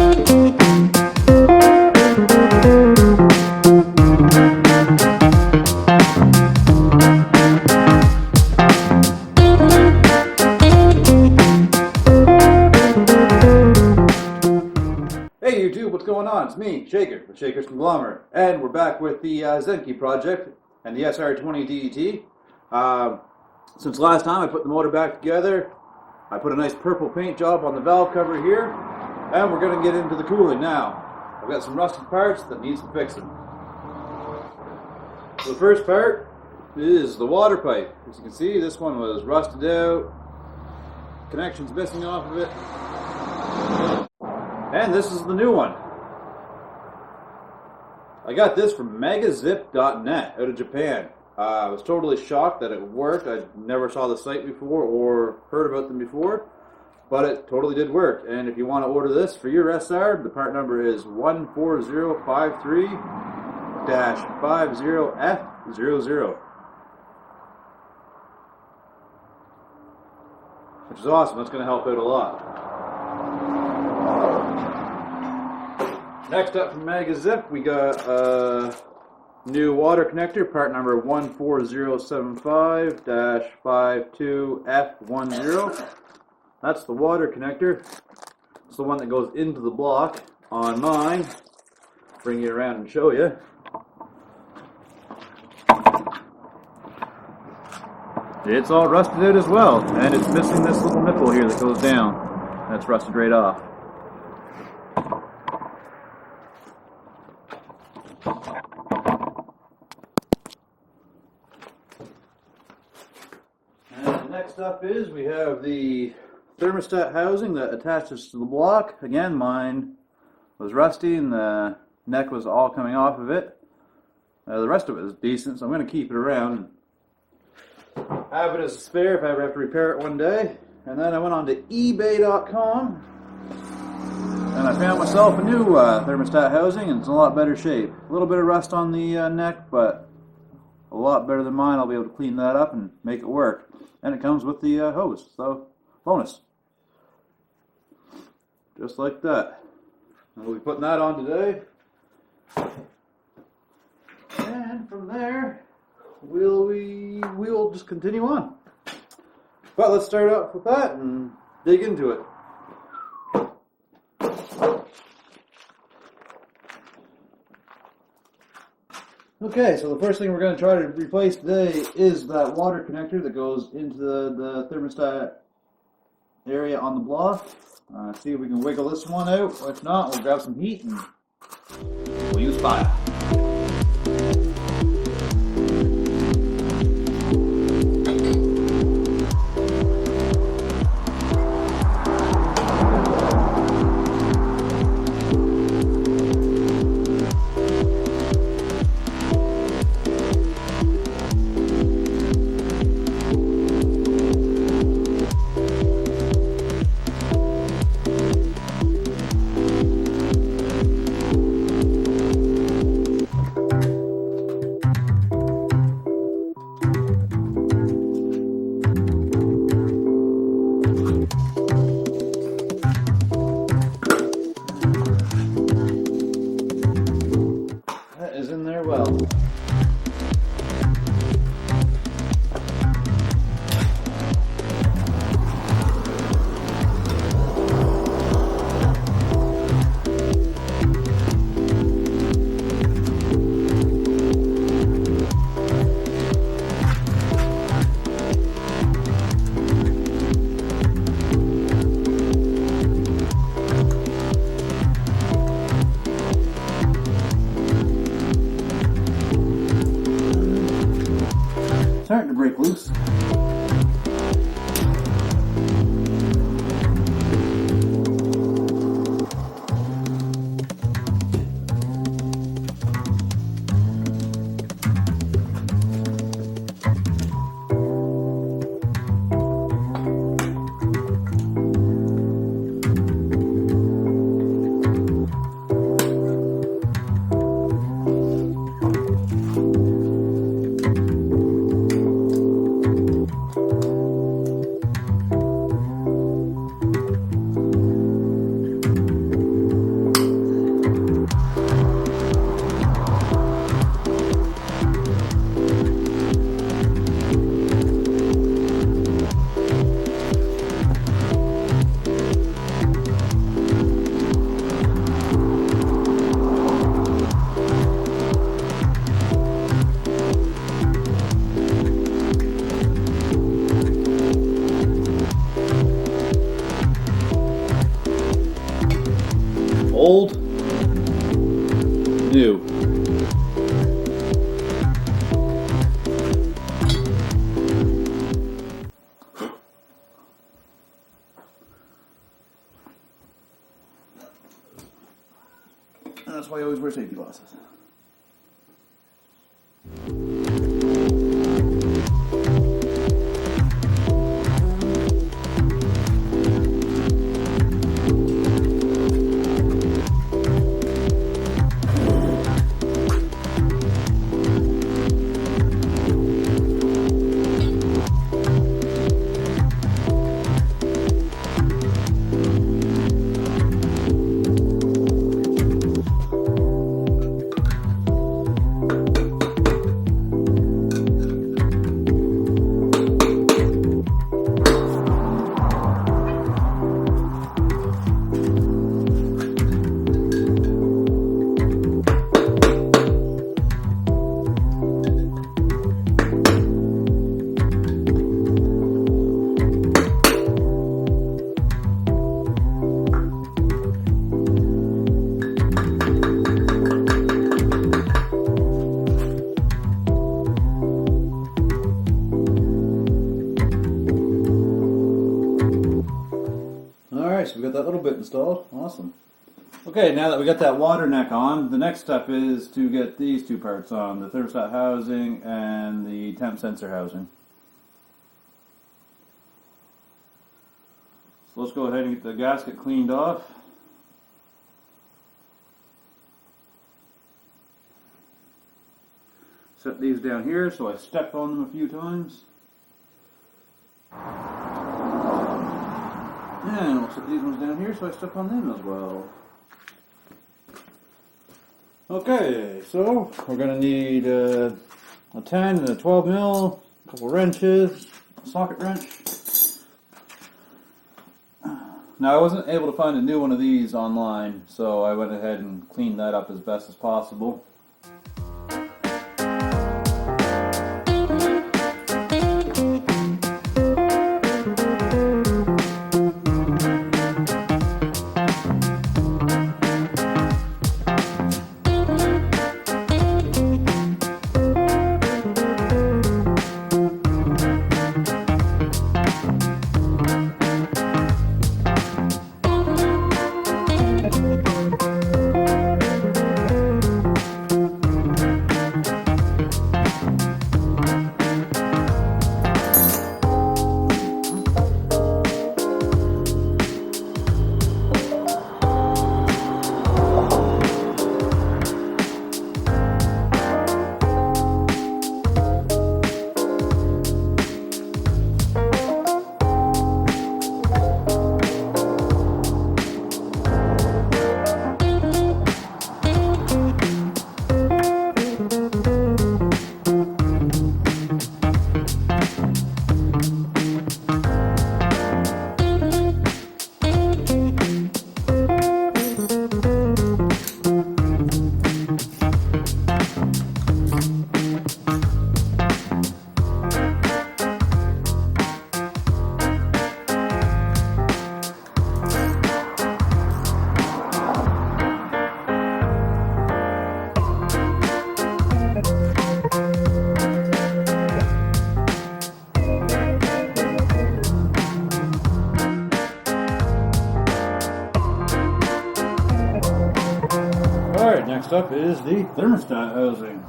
Hey YouTube, what's going on? It's me, Shaker, with Shaker's Conglomerate, and we're back with the Zenki Project and the SR20DET. Since last time I put the motor back together, I put a nice purple paint job on the valve cover here, and we're going to get into the cooling now. I've got some rusted parts that need some fixing. So the first part is the water pipe. As you can see, this one was rusted out, connections missing off of it. And this is the new one. I got this from magazip.net out of Japan. I was totally shocked that it worked. I never saw the site before or heard about them before, but it totally did work. And if you want to order this for your SR, the part number is 14053-50F00. Which is awesome. That's going to help out a lot. Next up from Magazip, we got a new water connector, part number 14075-52F10. That's the water connector. It's the one that goes into the block on mine. Bring it around and show you. It's all rusted out as well, and it's missing this little nipple here that goes down. That's rusted right off. Next up is we have the thermostat housing that attaches to the block. Again, mine was rusty and the neck was all coming off of it. The rest of it is decent, so I'm going to keep it around and have it as a spare if I ever have to repair it one day. And then I went on to eBay.com and I found myself a new thermostat housing, and it's in a lot better shape. A little bit of rust on the neck, but a lot better than mine. I'll be able to clean that up and make it work. And it comes with the hose, so bonus. Just like that. We'll be putting that on today. And from there, we'll just continue on. But let's start off with that and dig into it. Okay, so the first thing we're going to try to replace today is that water connector that goes into the thermostat area on the block. See if we can wiggle this one out. If not, we'll grab some heat and we'll use fire. Starting to break loose. old, new. And that's why I always wear safety glasses. Alright, so we got that little bit installed. Awesome. Okay, now that we got that water neck on, the next step is to get these two parts on, the thermostat housing and the temp sensor housing. So let's go ahead and get the gasket cleaned off. Set these down here so I step on them a few times. And we'll set these ones down here so I step on them as well. Okay, so we're going to need a 10 and a 12 mil, a couple wrenches, a socket wrench. Now I wasn't able to find a new one of these online, so I went ahead and cleaned that up as best as possible. Alright, next up is the thermostat housing.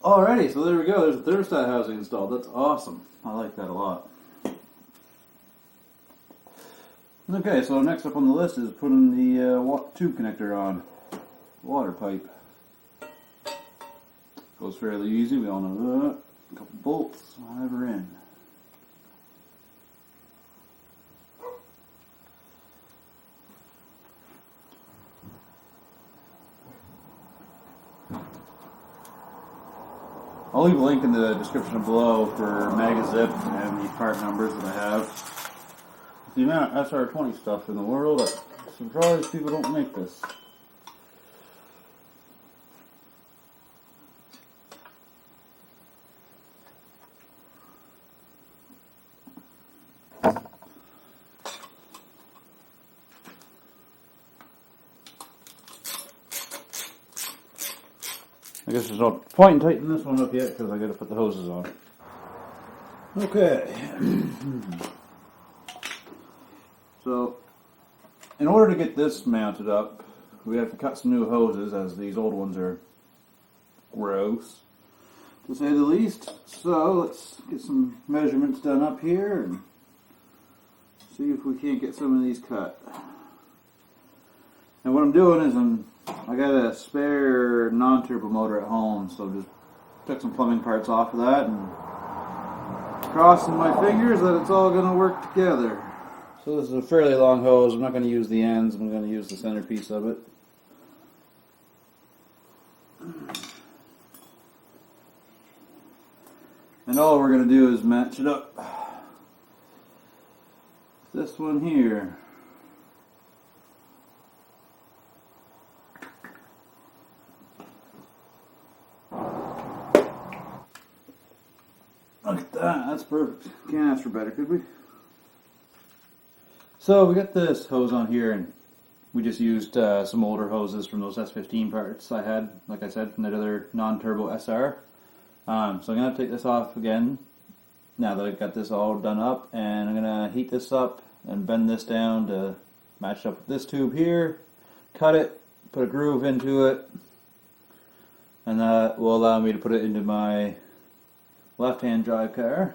Alrighty, so there we go. There's a thermostat housing installed. That's awesome. I like that a lot. Okay, so next up on the list is putting the tube connector on. Water pipe. Goes fairly easy, we all know that. A couple bolts, whatever in. I'll leave a link in the description below for Magazip and the part numbers that I have. The amount of SR20 stuff in the world, I'm surprised people don't make this. I guess there's no point in tightening this one up yet because I got to put the hoses on. Okay. So, in order to get this mounted up, we have to cut some new hoses as these old ones are gross, to say the least. So, let's get some measurements done up here and see if we can't get some of these cut. And what I'm doing is I got a spare non-turbo motor at home, so just took some plumbing parts off of that and crossing my fingers that it's all going to work together. So this is a fairly long hose. I'm not going to use the ends, I'm going to use the centerpiece of it. And all we're going to do is match it up. This one here. Look at that, that's perfect. Can't ask for better, could we? So we got this hose on here, and we just used some older hoses from those S15 parts I had, like I said, from that other non-turbo SR. So I'm going to take this off again, now that I've got this all done up, and I'm going to heat this up and bend this down to match up with this tube here, cut it, put a groove into it, and that will allow me to put it into my left-hand drive car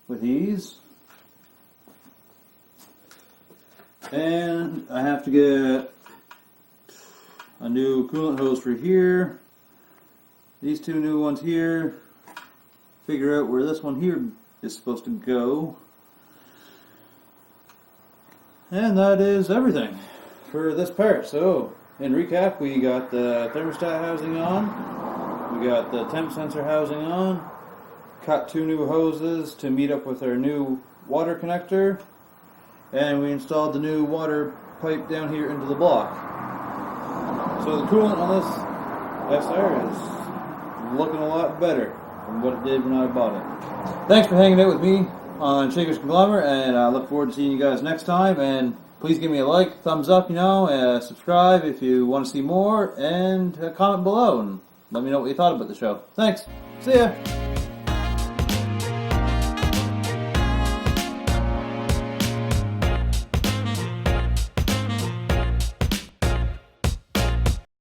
with ease. And I have to get a new coolant hose for here, these two new ones here, figure out where this one here is supposed to go, and that is everything for this part. So in recap, we got the thermostat housing on, we got the temp sensor housing on, cut two new hoses to meet up with our new water connector, and we installed the new water pipe down here into the block. So the coolant on this SR is looking a lot better than what it did when I bought it. Thanks for hanging out with me on Shaker's Conglomerate, and I look forward to seeing you guys next time. And please give me a like, thumbs up, subscribe if you want to see more, and comment below and let me know what you thought about the show. Thanks. See ya.